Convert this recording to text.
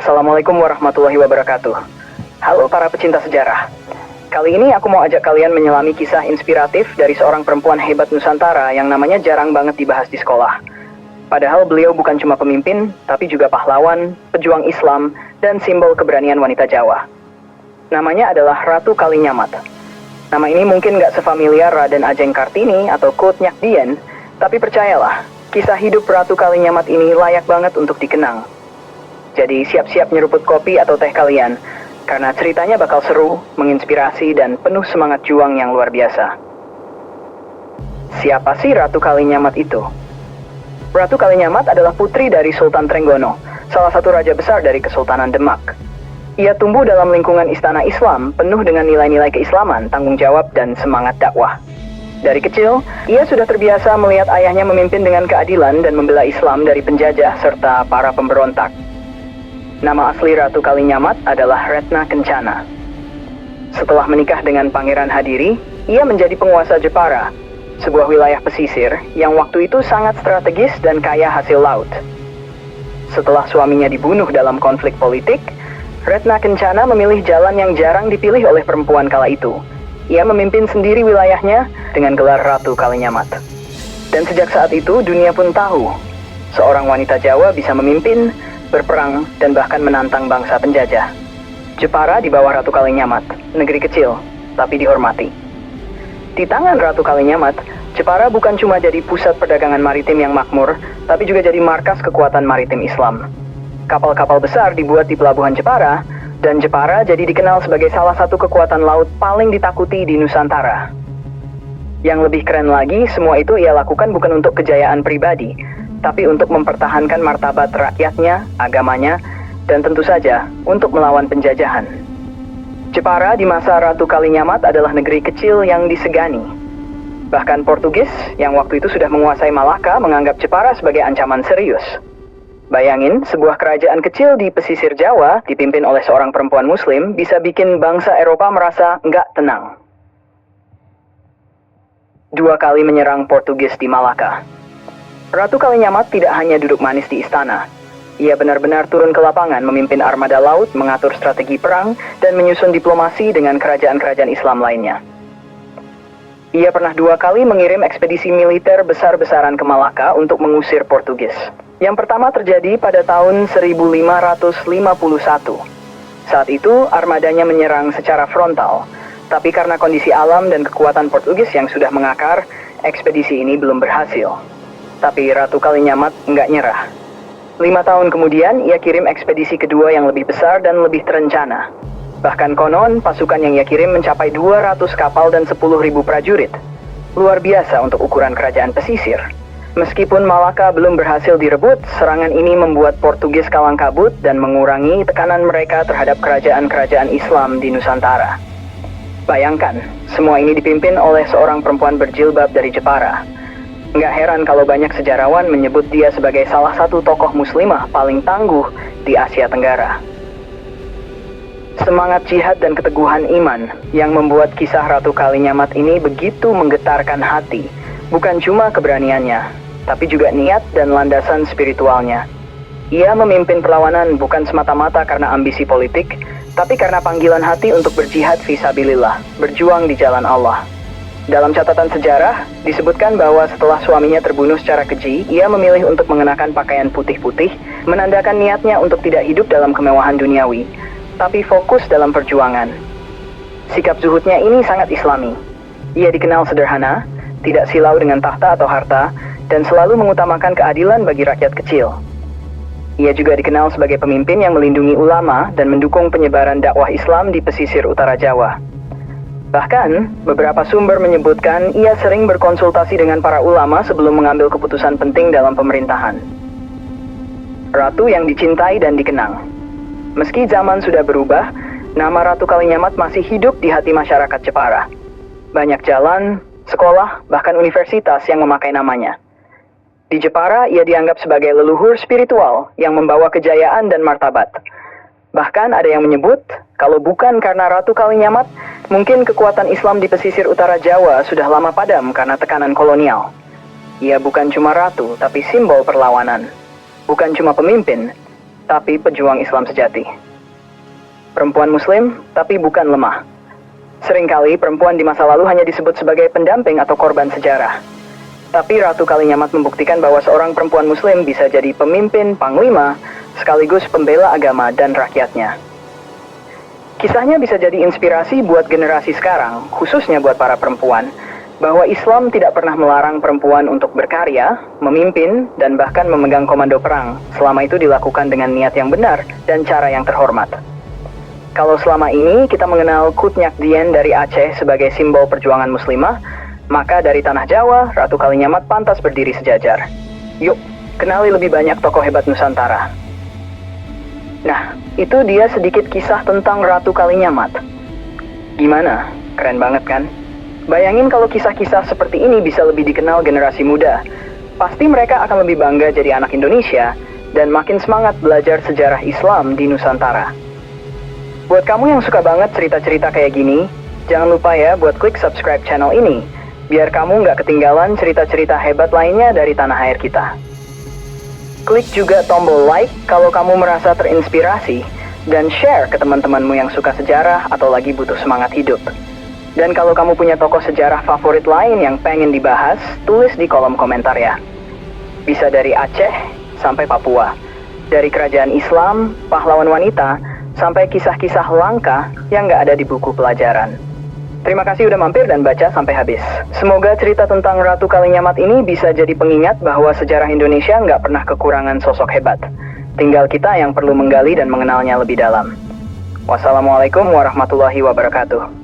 Assalamualaikum warahmatullahi wabarakatuh. Halo para pecinta sejarah. Kali ini aku mau ajak kalian menyelami kisah inspiratif dari seorang perempuan hebat Nusantara yang namanya jarang banget dibahas di sekolah. Padahal beliau bukan cuma pemimpin, tapi juga pahlawan, pejuang Islam, dan simbol keberanian wanita Jawa. Namanya adalah Ratu Kalinyamat. Nama ini mungkin gak sefamiliar Raden Ajeng Kartini atau Kut Nyak Dien, tapi percayalah, kisah hidup Ratu Kalinyamat ini layak banget untuk dikenang. Jadi siap-siap nyeruput kopi atau teh kalian, karena ceritanya bakal seru, menginspirasi, dan penuh semangat juang yang luar biasa. Siapa sih Ratu Kalinyamat itu? Ratu Kalinyamat adalah putri dari Sultan Trenggono, salah satu raja besar dari Kesultanan Demak. Ia tumbuh dalam lingkungan istana Islam, penuh dengan nilai-nilai keislaman, tanggung jawab, dan semangat dakwah. Dari kecil, ia sudah terbiasa melihat ayahnya memimpin dengan keadilan dan membela Islam dari penjajah serta para pemberontak. Nama asli Ratu Kalinyamat adalah Retna Kencana. Setelah menikah dengan Pangeran Hadiri, ia menjadi penguasa Jepara, sebuah wilayah pesisir yang waktu itu sangat strategis dan kaya hasil laut. Setelah suaminya dibunuh dalam konflik politik, Retna Kencana memilih jalan yang jarang dipilih oleh perempuan kala itu. Ia memimpin sendiri wilayahnya dengan gelar Ratu Kalinyamat. Dan sejak saat itu, dunia pun tahu, seorang wanita Jawa bisa memimpin, berperang, dan bahkan menantang bangsa penjajah. Jepara di bawah Ratu Kalinyamat, negeri kecil, tapi dihormati. Di tangan Ratu Kalinyamat, Jepara bukan cuma jadi pusat perdagangan maritim yang makmur, tapi juga jadi markas kekuatan maritim Islam. Kapal-kapal besar dibuat di pelabuhan Jepara, dan Jepara jadi dikenal sebagai salah satu kekuatan laut paling ditakuti di Nusantara. Yang lebih keren lagi, semua itu ia lakukan bukan untuk kejayaan pribadi, tapi untuk mempertahankan martabat rakyatnya, agamanya, dan tentu saja untuk melawan penjajahan. Jepara di masa Ratu Kalinyamat adalah negeri kecil yang disegani. Bahkan Portugis yang waktu itu sudah menguasai Malaka menganggap Jepara sebagai ancaman serius. Bayangin, sebuah kerajaan kecil di pesisir Jawa dipimpin oleh seorang perempuan Muslim bisa bikin bangsa Eropa merasa nggak tenang. 2 kali menyerang Portugis di Malaka. Ratu Kalinyamat tidak hanya duduk manis di istana. Ia benar-benar turun ke lapangan memimpin armada laut, mengatur strategi perang, dan menyusun diplomasi dengan kerajaan-kerajaan Islam lainnya. Ia pernah 2 kali mengirim ekspedisi militer besar-besaran ke Malaka untuk mengusir Portugis. Yang pertama terjadi pada tahun 1551. Saat itu, armadanya menyerang secara frontal. Tapi karena kondisi alam dan kekuatan Portugis yang sudah mengakar, ekspedisi ini belum berhasil. Tapi Ratu Kalinyamat nggak nyerah. 5 tahun kemudian, ia kirim ekspedisi kedua yang lebih besar dan lebih terencana. Bahkan konon, pasukan yang ia kirim mencapai 200 kapal dan 10.000 prajurit. Luar biasa untuk ukuran kerajaan pesisir. Meskipun Malaka belum berhasil direbut, serangan ini membuat Portugis kalang kabut dan mengurangi tekanan mereka terhadap kerajaan-kerajaan Islam di Nusantara. Bayangkan, semua ini dipimpin oleh seorang perempuan berjilbab dari Jepara. Nggak heran kalau banyak sejarawan menyebut dia sebagai salah satu tokoh muslimah paling tangguh di Asia Tenggara. Semangat jihad dan keteguhan iman yang membuat kisah Ratu Kalinyamat ini begitu menggetarkan hati. Bukan cuma keberaniannya, tapi juga niat dan landasan spiritualnya. Ia memimpin perlawanan bukan semata-mata karena ambisi politik, tapi karena panggilan hati untuk berjihad fisabilillah, berjuang di jalan Allah. Dalam catatan sejarah, disebutkan bahwa setelah suaminya terbunuh secara keji, ia memilih untuk mengenakan pakaian putih-putih, menandakan niatnya untuk tidak hidup dalam kemewahan duniawi, tapi fokus dalam perjuangan. Sikap zuhudnya ini sangat Islami. Ia dikenal sederhana, tidak silau dengan tahta atau harta, dan selalu mengutamakan keadilan bagi rakyat kecil. Ia juga dikenal sebagai pemimpin yang melindungi ulama dan mendukung penyebaran dakwah Islam di pesisir utara Jawa. Bahkan, beberapa sumber menyebutkan ia sering berkonsultasi dengan para ulama sebelum mengambil keputusan penting dalam pemerintahan. Ratu yang dicintai dan dikenang. Meski zaman sudah berubah, nama Ratu Kalinyamat masih hidup di hati masyarakat Jepara. Banyak jalan, sekolah, bahkan universitas yang memakai namanya. Di Jepara, ia dianggap sebagai leluhur spiritual yang membawa kejayaan dan martabat. Bahkan ada yang menyebut, kalau bukan karena Ratu Kalinyamat, mungkin kekuatan Islam di pesisir utara Jawa sudah lama padam karena tekanan kolonial. Ia bukan cuma ratu, tapi simbol perlawanan. Bukan cuma pemimpin, tapi pejuang Islam sejati. Perempuan Muslim, tapi bukan lemah. Seringkali perempuan di masa lalu hanya disebut sebagai pendamping atau korban sejarah. Tapi Ratu Kalinyamat membuktikan bahwa seorang perempuan Muslim bisa jadi pemimpin, panglima, sekaligus pembela agama dan rakyatnya. Kisahnya bisa jadi inspirasi buat generasi sekarang, khususnya buat para perempuan, bahwa Islam tidak pernah melarang perempuan untuk berkarya, memimpin, dan bahkan memegang komando perang, selama itu dilakukan dengan niat yang benar dan cara yang terhormat. Kalau selama ini kita mengenal Kutnyak Dien dari Aceh sebagai simbol perjuangan muslimah, maka dari tanah Jawa, Ratu Kalinyamat pantas berdiri sejajar. Yuk, kenali lebih banyak tokoh hebat Nusantara. Nah, itu dia sedikit kisah tentang Ratu Kalinyamat. Gimana? Keren banget kan? Bayangin kalau kisah-kisah seperti ini bisa lebih dikenal generasi muda. Pasti mereka akan lebih bangga jadi anak Indonesia dan makin semangat belajar sejarah Islam di Nusantara. Buat kamu yang suka banget cerita-cerita kayak gini, jangan lupa ya buat klik subscribe channel ini, biar kamu nggak ketinggalan cerita-cerita hebat lainnya dari tanah air kita. Klik juga tombol like kalau kamu merasa terinspirasi, dan share ke teman-temanmu yang suka sejarah atau lagi butuh semangat hidup. Dan kalau kamu punya tokoh sejarah favorit lain yang pengen dibahas, tulis di kolom komentar ya. Bisa dari Aceh sampai Papua, dari kerajaan Islam, pahlawan wanita, sampai kisah-kisah langka yang nggak ada di buku pelajaran. Terima kasih udah mampir dan baca sampai habis. Semoga cerita tentang Ratu Kalinyamat ini bisa jadi pengingat bahwa sejarah Indonesia nggak pernah kekurangan sosok hebat. Tinggal kita yang perlu menggali dan mengenalnya lebih dalam. Wassalamualaikum warahmatullahi wabarakatuh.